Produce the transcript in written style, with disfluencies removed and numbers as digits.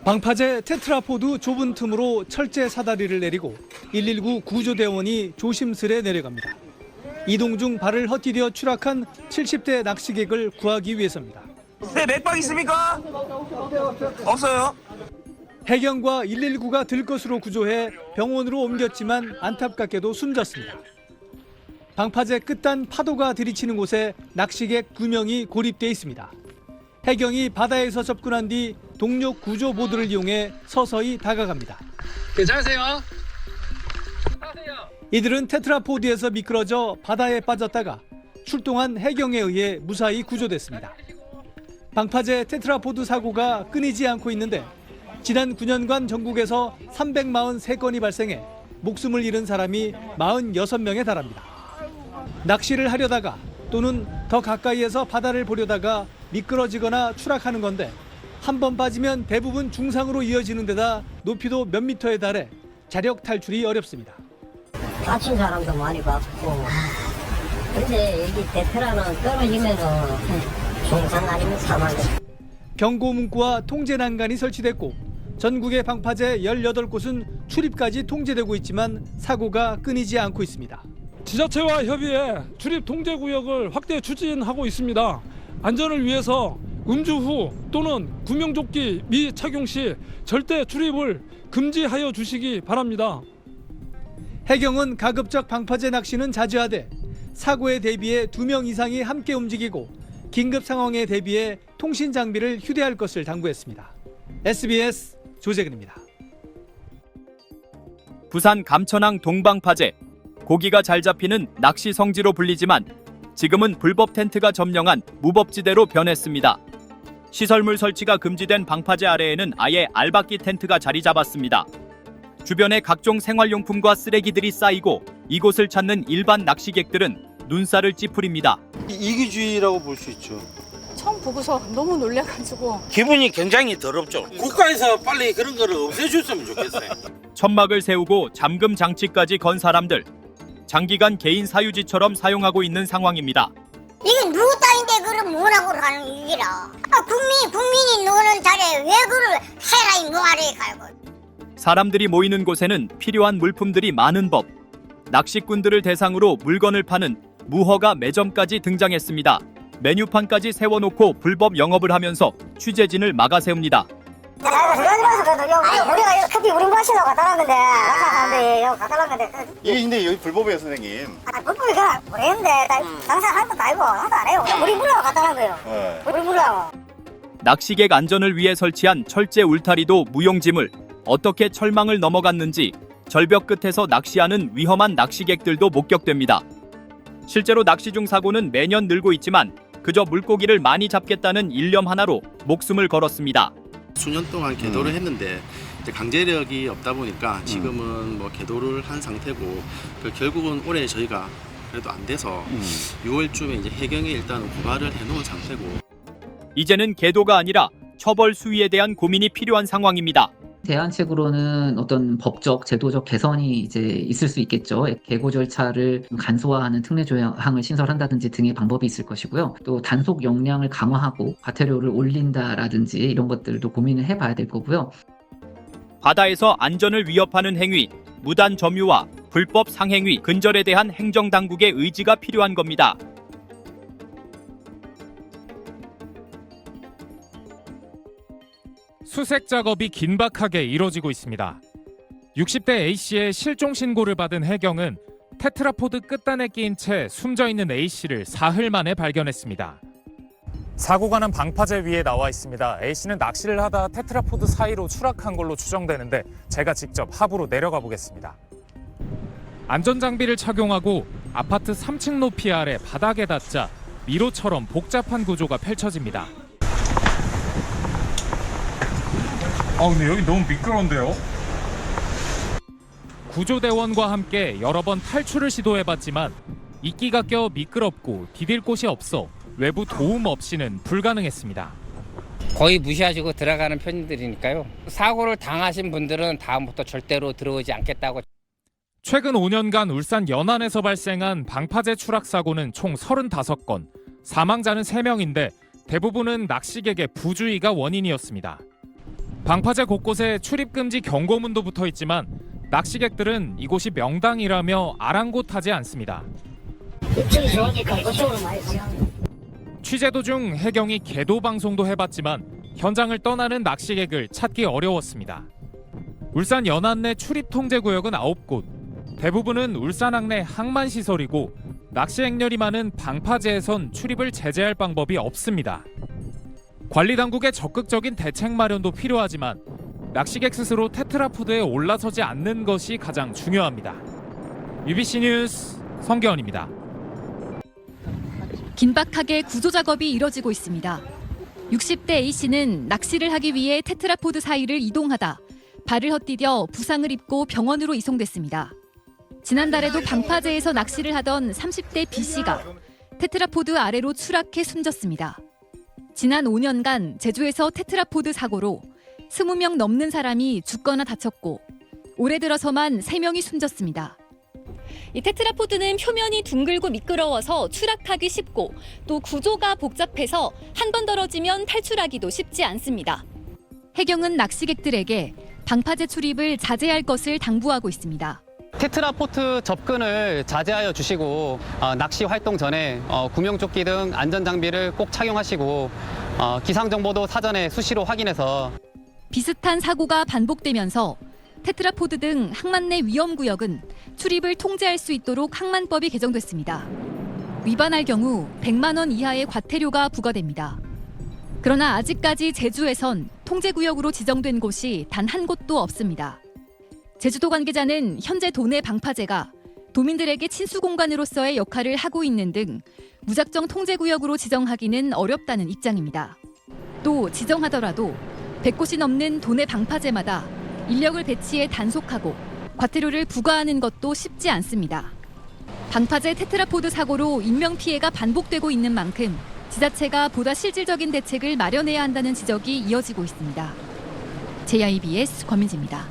방파제 테트라포드 좁은 틈으로 철제 사다리를 내리고 119 구조대원이 조심스레 내려갑니다. 이동 중 발을 헛디뎌 추락한 70대 낚시객을 구하기 위해서입니다. 네, 맥박 있습니까? 없어요. 해경과 119가 들 것으로 구조해 병원으로 옮겼지만 안타깝게도 숨졌습니다. 방파제 끝단 파도가 들이치는 곳에 낚시객 2명이 고립돼 있습니다. 해경이 바다에서 접근한 뒤 동력 구조 보드를 이용해 서서히 다가갑니다. 괜찮으세요? 이들은 테트라포드에서 미끄러져 바다에 빠졌다가 출동한 해경에 의해 무사히 구조됐습니다. 방파제 테트라포드 사고가 끊이지 않고 있는데 지난 9년간 전국에서 343건이 발생해 목숨을 잃은 사람이 46명에 달합니다. 낚시를 하려다가 또는 더 가까이에서 바다를 보려다가 미끄러지거나 추락하는 건데 한 번 빠지면 대부분 중상으로 이어지는 데다 높이도 몇 미터에 달해 자력 탈출이 어렵습니다. 다친 사람도 많이 봤고 근데 여기 테트라는 떨어지면은 중상 아니면 사망. 경고 문구와 통제 난간이 설치됐고 전국의 방파제 18곳은 출입까지 통제되고 있지만 사고가 끊이지 않고 있습니다. 지자체와 협의해 출입 통제 구역을 확대 추진하고 있습니다. 안전을 위해서 음주 후 또는 구명조끼 미착용 시 절대 출입을 금지하여 주시기 바랍니다. 해경은 가급적 방파제 낚시는 자제하되 사고에 대비해 2명 이상이 함께 움직이고 긴급 상황에 대비해 통신 장비를 휴대할 것을 당부했습니다. SBS 조재근입니다. 부산 감천항 동방파제. 고기가 잘 잡히는 낚시 성지로 불리지만 지금은 불법 텐트가 점령한 무법지대로 변했습니다. 시설물 설치가 금지된 방파제 아래에는 아예 알박기 텐트가 자리 잡았습니다. 주변에 각종 생활용품과 쓰레기들이 쌓이고 이곳을 찾는 일반 낚시객들은 눈살을 찌푸립니다. 이기주의라고 볼 수 있죠. 처음 보고서 너무 놀래가지고 기분이 굉장히 더럽죠. 국가에서 빨리 그런 거를 없애줬으면 좋겠어요. 천막을 세우고 잠금 장치까지 건 사람들. 장기간 개인 사유지처럼 사용하고 있는 상황입니다. 이게 누구 따윈데 그걸 뭐라고 하는 일이라. 국민이 노는 자리에 왜 그걸 해라 이 뭐하래 갈고. 사람들이 모이는 곳에는 필요한 물품들이 많은 법. 낚시꾼들을 대상으로 물건을 파는 무허가 매점까지 등장했습니다. 메뉴판까지 세워놓고 불법 영업을 하면서 취재진을 막아세웁니다. 우리가 커피 우리 마시려고 갖다 놨는데 갖다 놨는데 이게 근데 여기 불법이에요, 선생님. 불법이 그냥 모르겠는데 장사하는 것도 아니고 하나도 안 해요. 우리 물라고 갖다 놨 거예요. 우리 물라고. 낚시객 안전을 위해 설치한 철제 울타리도 무용지물. 어떻게 철망을 넘어갔는지 절벽 끝에서 낚시하는 위험한 낚시객들도 목격됩니다. 실제로 낚시 중 사고는 매년 늘고 있지만 그저 물고기를 많이 잡겠다는 일념 하나로 목숨을 걸었습니다. 수년 동안 계도를 했는데 이제 강제력이 없다 보니까 지금은 뭐 계도를 한 상태고 결국은 올해 저희가 그래도 안 돼서 6월쯤에 이제 해경에 일단 고발을 해놓은 상태고 이제는 계도가 아니라 처벌 수위에 대한 고민이 필요한 상황입니다. 대안책으로는 어떤 법적, 제도적 개선이 이제 있을 수 있겠죠. 계고 절차를 간소화하는 특례 조항을 신설한다든지 등의 방법이 있을 것이고요. 또 단속 역량을 강화하고 과태료를 올린다라든지 이런 것들도 고민을 해봐야 될 거고요. 바다에서 안전을 위협하는 행위, 무단 점유와 불법 상행위, 근절에 대한 행정당국의 의지가 필요한 겁니다. 수색 작업이 긴박하게 이뤄지고 있습니다. 60대 A씨의 실종 신고를 받은 해경은 테트라포드 끝단에 끼인 채 숨져있는 A씨를 사흘 만에 발견했습니다. 사고가 난 방파제 위에 나와 있습니다. A씨는 낚시를 하다 테트라포드 사이로 추락한 걸로 추정되는데 제가 직접 하부로 내려가 보겠습니다. 안전장비를 착용하고 아파트 3층 높이 아래 바닥에 닿자 미로처럼 복잡한 구조가 펼쳐집니다. 근데 여기 너무 미끄러운데요? 구조대원과 함께 여러 번 탈출을 시도해봤지만 이끼가 껴 미끄럽고 디딜 곳이 없어 외부 도움 없이는 불가능했습니다. 거의 무시하시고 들어가는 편들이니까요. 사고를 당하신 분들은 다음부터 절대로 들어오지 않겠다고. 최근 5년간 울산 연안에서 발생한 방파제 추락 사고는 총 35건, 사망자는 3명인데 대부분은 낚시객의 부주의가 원인이었습니다. 방파제 곳곳에 출입금지 경고문도 붙어 있지만 낚시객들은 이곳이 명당이라며 아랑곳하지 않습니다. 입질이 좋으니까 이쪽으로 많이 가. 취재 도중 해경이 계도 방송도 해봤지만 현장을 떠나는 낚시객을 찾기 어려웠습니다. 울산 연안 내 출입 통제 구역은 9곳. 대부분은 울산항 내 항만시설이고 낚시 행렬이 많은 방파제에선 출입을 제재할 방법이 없습니다. 관리당국의 적극적인 대책 마련도 필요하지만 낚시객 스스로 테트라포드에 올라서지 않는 것이 가장 중요합니다. UBC 뉴스 성계원입니다. 긴박하게 구조 작업이 이뤄지고 있습니다. 60대 A씨는 낚시를 하기 위해 테트라포드 사이를 이동하다 발을 헛디뎌 부상을 입고 병원으로 이송됐습니다. 지난달에도 방파제에서 낚시를 하던 30대 B씨가 테트라포드 아래로 추락해 숨졌습니다. 지난 5년간 제주에서 테트라포드 사고로 20명 넘는 사람이 죽거나 다쳤고 올해 들어서만 3명이 숨졌습니다. 이 테트라포드는 표면이 둥글고 미끄러워서 추락하기 쉽고 또 구조가 복잡해서 한 번 떨어지면 탈출하기도 쉽지 않습니다. 해경은 낚시객들에게 방파제 출입을 자제할 것을 당부하고 있습니다. 테트라포드 접근을 자제하여 주시고 낚시 활동 전에 구명조끼 등 안전장비를 꼭 착용하시고 기상정보도 사전에 수시로 확인해서 비슷한 사고가 반복되면서 테트라포드 등 항만 내 위험구역은 출입을 통제할 수 있도록 항만법이 개정됐습니다. 위반할 경우 100만 원 이하의 과태료가 부과됩니다. 그러나 아직까지 제주에선 통제구역으로 지정된 곳이 단 한 곳도 없습니다. 제주도 관계자는 현재 도내 방파제가 도민들에게 친수 공간으로서의 역할을 하고 있는 등 무작정 통제구역으로 지정하기는 어렵다는 입장입니다. 또 지정하더라도 100곳이 넘는 도내 방파제마다 인력을 배치해 단속하고 과태료를 부과하는 것도 쉽지 않습니다. 방파제 테트라포드 사고로 인명피해가 반복되고 있는 만큼 지자체가 보다 실질적인 대책을 마련해야 한다는 지적이 이어지고 있습니다. JIBS 권민지입니다.